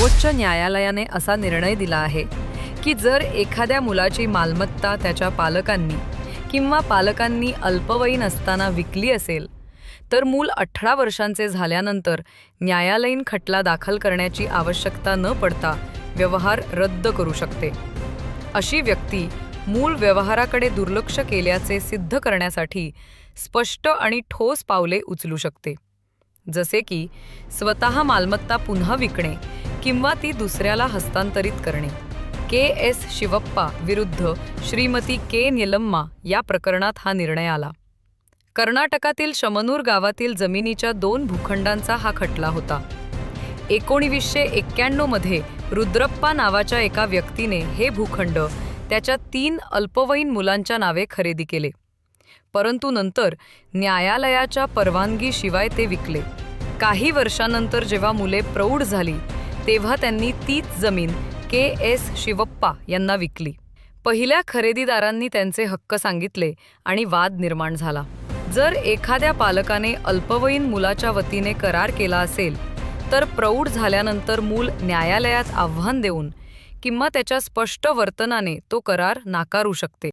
सर्वोच्च न्यायालयाने असा निर्णय दिला आहे की जर एखाद्या मुलाची मालमत्ता त्याच्या पालकांनी किंवा पालकांनी अल्पवयीन असताना विकली असेल तर मूल 18 वर्षांचे झाल्यानंतर न्यायालयीन खटला दाखल करण्याची आवश्यकता न पडता व्यवहार रद्द करू शकते। अशी व्यक्ती मूळ व्यवहाराकडे दुर्लक्ष केल्याचे सिद्ध करण्यासाठी स्पष्ट आणि ठोस पावले उचलू शकते, जसे की स्वतः मालमत्ता पुन्हा विकणे किंवा ती दुसऱ्याला हस्तांतरित करणे। के.एस. शिवप्पा विरुद्ध श्रीमती के. नीलम्मा या प्रकरणात हा निर्णय आला। कर्नाटकातील शमनूर गावातील जमिनीच्या 2 भूखंडांचा हा खटला होता। 1991 मध्ये रुद्रप्पा नावाच्या एका व्यक्तीने हे भूखंड त्याच्या 3 अल्पवयीन मुलांच्या नावे खरेदी केले, परंतु नंतर न्यायालयाच्या परवानगीशिवाय ते विकले। काही वर्षांनंतर जेव्हा मुले प्रौढ झाली तेव्हा त्यांनी तीच जमीन के.एस. शिवप्पा यांना विकली। पहिल्या खरेदीदारांनी त्यांचे हक्क सांगितले आणि वाद निर्माण झाला। जर एखाद्या पालकाने अल्पवयीन मुलाच्या वतीने करार केला असेल तर प्रौढ झाल्यानंतर मूल न्यायालयात आव्हान देऊन किंवा त्याच्या स्पष्ट वर्तनाने तो करार नाकारू शकते।